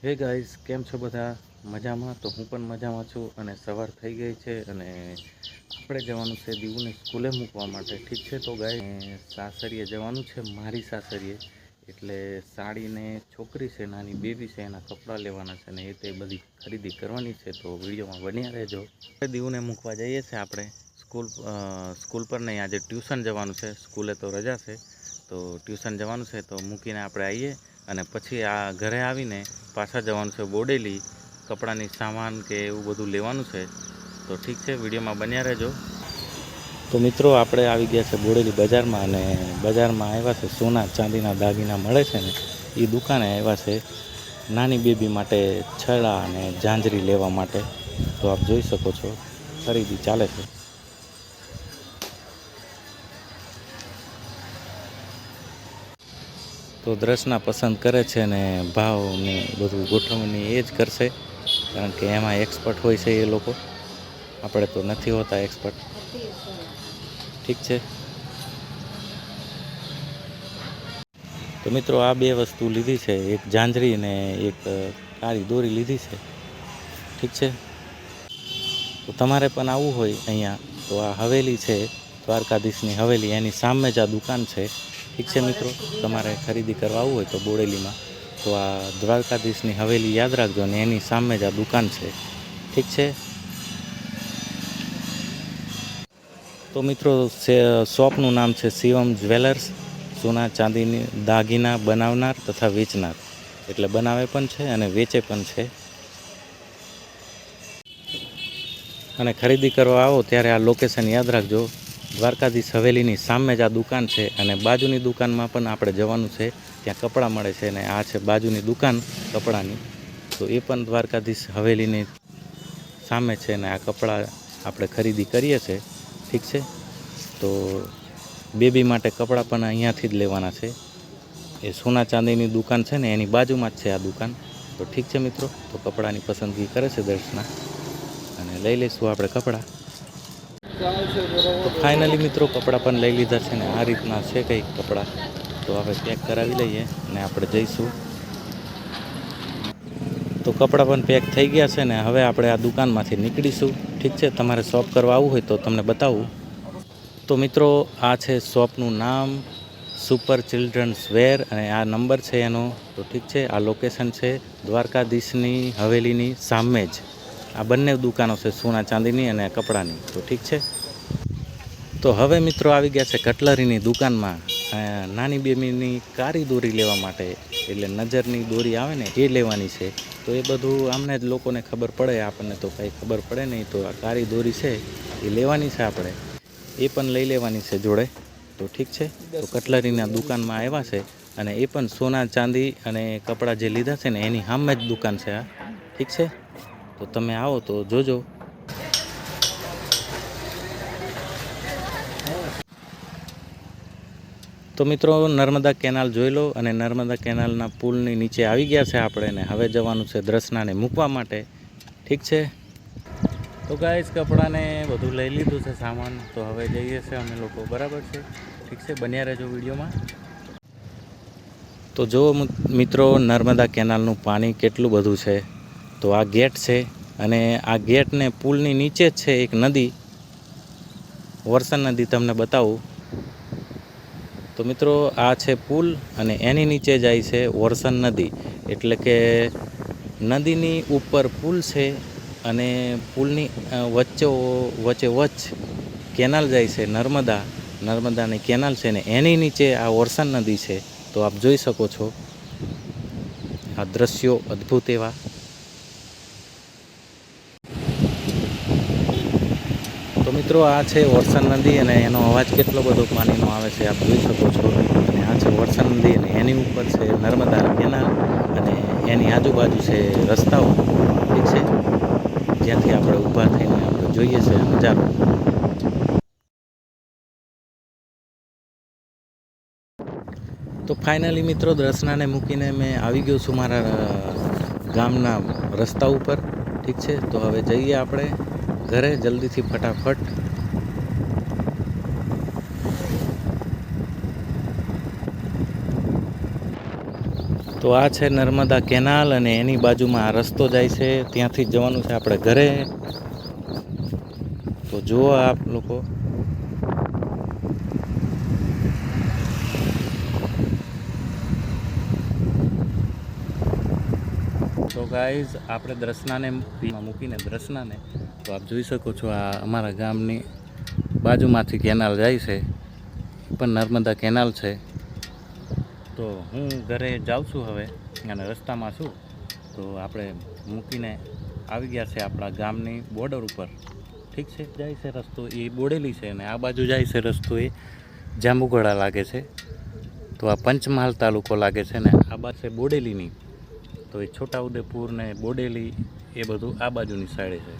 હે ગાઈસ, કેમ છો બધા? મજામાં? તો હું પણ મજામાં છું અને સવાર થઈ ગઈ છે અને આપણે જવાનું છે દીવને સ્કૂલે મૂકવા માટે. ઠીક છે, તો ગાય સાસરીએ જવાનું છે, મારી સાસરીએ. એટલે સાડીને છોકરી છે, નાની બેબી છે, એના કપડાં લેવાના છે ને એ તે બધી ખરીદી કરવાની છે. તો વિડીયોમાં બન્યા રહેજો. દીવને મૂકવા જઈએ છીએ આપણે સ્કૂલ પર નહીં, આજે ટ્યુશન જવાનું છે. સ્કૂલે તો રજા છે, તો ટ્યુશન જવાનું છે. તો મૂકીને આપણે આવીએ અને પછી આ ઘરે આવીને પાછા જવાનું છે બોડેલી. કપડાની સામાન કે એવું બધું લેવાનું છે. તો ઠીક છે, વિડીયોમાં બન્યા રહેજો. તો મિત્રો, આપણે આવી ગયા છે બોડેલી બજારમાં અને બજારમાં આવ્યા છે સોના ચાંદીના દાગીના મળે છે ને એ દુકાને આવ્યા છે નાની બેબી માટે છડા અને ઝાંઝરી લેવા માટે. તો આપ જોઈ શકો છો, ખરીદી ચાલે છે. તો દ્રષ્ના પસંદ કરે છે ને ભાવની બધું ગોઠવણી એ જ કરશે, કારણ કે એમાં એક્સપર્ટ હોય છે એ લોકો. આપણે તો નથી હોતા એક્સપર્ટ. ઠીક છે. તો મિત્રો, આ બે વસ્તુ લીધી છે, એક ઝાંઝરી ને એક કાળી દોરી લીધી છે. ઠીક છે. તો તમારે પણ આવવું હોય અહીંયા તો આ હવેલી છે, દ્વારકાધીશની હવેલી, એની સામે જ આ દુકાન છે. ઠીક છે મિત્રો, તમારે ખરીદી કરવા આવવું હોય તો બોડેલીમાં તો આ દ્વારકાધીશની હવેલી યાદ રાખજો અને એની સામે જ આ દુકાન છે. ઠીક છે. તો મિત્રો, શોપનું નામ છે શિવમ જ્વેલર્સ. સોના ચાંદીની દાગીના બનાવનાર તથા વેચનાર, એટલે બનાવે પણ છે અને વેચે પણ છે. અને ખરીદી કરવા આવો ત્યારે આ લોકેશન યાદ રાખજો. દ્વારકાધીશ હવેલીની સામે જ આ દુકાન છે અને બાજુની દુકાનમાં પણ આપણે જવાનું છે. ત્યાં કપડાં મળે છે અને આ છે બાજુની દુકાન કપડાની. તો એ પણ દ્વારકાધીશ હવેલીની સામે છે ને આ કપડાં આપણે ખરીદી કરીએ છીએ. ઠીક છે. તો બેબી માટે કપડાં પણ અહીંયાથી જ લેવાના છે. એ સોના ચાંદીની દુકાન છે ને એની બાજુમાં જ છે આ દુકાન. તો ઠીક છે મિત્રો, તો કપડાની પસંદગી કરે છે દર્શના અને લઈ લઈશું આપણે કપડાં. તો ફાઇનલી મિત્રો, કપડાં પણ લઈ લીધા છે ને આ રીતના છે કંઈક કપડાં. તો હવે પેક કરાવી લઈએ અને આપણે જઈશું. તો કપડાં પણ પેક થઈ ગયા છે ને હવે આપણે આ દુકાનમાંથી નીકળીશું. ઠીક છે. તમારે શોપ કરવા આવવું હોય તો તમને બતાવું. તો મિત્રો, આ છે શોપનું નામ, સુપર ચિલ્ડ્રન્સ વેર, અને આ નંબર છે એનો. તો ઠીક છે, આ લોકેશન છે દ્વારકાધીશની હવેલીની સામે જ. આ બંને દુકાનો છે, સોના ચાંદીની અને કપડાની. તો ઠીક છે. તો હવે મિત્રો આવી ગયા છે કટલરીની દુકાનમાં. નાની બેબીની કાળી દોરી લેવા માટે, એટલે નજરની દોરી આવે ને એ લેવાની છે. તો એ બધું આમને જ લોકોને ખબર પડે, આપણને તો કંઈ ખબર પડે નહીં. તો આ કાળી દોરી છે એ લેવાની છે આપણે, એ પણ લઈ લેવાની છે જોડે. તો ઠીક છે. તો કટલરીના દુકાનમાં આવ્યા છે અને એ પણ સોના ચાંદી અને કપડાં જે લીધા છે ને એની સામે જ દુકાન છે આ. ઠીક છે. તો તમે આવો તો જોજો. તો મિત્રો, નર્મદા કેનાલ જોઈ લો અને નર્મદા કેનાલના પુલની નીચે આવી ગયા છે આપણે ને હવે જવાનું છે દ્રષ્નાને મૂકવા માટે. ઠીક છે. તો ગાઈસ, કપડાને બધું લઈ લીધું છે સામાન. તો હવે જઈએ છીએ અમે લોકો. બરાબર છે. ઠીક છે, બન્યા રહેજો વિડીયોમાં. તો જો મિત્રો, નર્મદા કેનાલનું પાણી કેટલું બધું છે. તો આ ગેટ છે અને આ ગેટને પુલની નીચે જ છે એક નદી, વરસાદ નદી, તમને બતાવું. તો મિત્રો, આ છે પુલ અને એની નીચે જાય છે વરસાદ નદી. એટલે કે નદીની ઉપર પુલ છે અને પુલની વચ્ચે કેનાલ જાય છે, નર્મદાની કેનાલ છે ને એની નીચે આ વરસાદ નદી છે. તો આપ જોઈ શકો છો આ દ્રશ્યો અદ્ભુત એવા. તો મિત્રો, આ છે વરસાદ નદી અને એનો અવાજ કેટલો બધો પાણીનો આવે છે આપ જોઈ શકો છો. અને આ છે વરસાદ નદી અને એની ઉપર છે નર્મદા કેનાલ અને એની આજુબાજુ છે રસ્તાઓ. ઠીક છે, જ્યાંથી આપણે ઊભા થઈને આપણે જોઈએ છે નજારો. તો ફાઇનલી મિત્રો, દ્રષ્નાને મૂકીને મેં આવી ગયો છું મારા ગામના રસ્તા ઉપર. ઠીક છે. તો હવે જઈએ આપણે ઘરે જલ્દીથી ફટાફટ. તો આ છે નર્મદા કેનાલ અને એની બાજુમાં આ રસ્તો જાય છે, ત્યાંથી જ જવાનું છે આપણે ઘરે. તો જુઓ આપ લોકો. તો ગાઈઝ આપણે દ્રસનાને મૂકીને દ્રસનાને તો આપ જોઈ શકો છો આ અમારા ગામની બાજુમાંથી કેનાલ જાય છે, પણ નર્મદા કેનાલ છે. તો હું ઘરે જાઉં છું હવે અને રસ્તામાં છું. તો આપણે મૂકીને આવી ગયા છે આપણા ગામની બોર્ડર ઉપર. ઠીક છે, જાય છે રસ્તો એ બોડેલી છે અને આ બાજુ જાય છે રસ્તો એ જાંબુઘોડા લાગે છે. તો આ પંચમહાલ તાલુકો લાગે છે ને આ બાજુ છે બોડેલીની. તો એ છોટાઉદેપુર ને બોડેલી એ બધું આ બાજુની સાઈડે છે.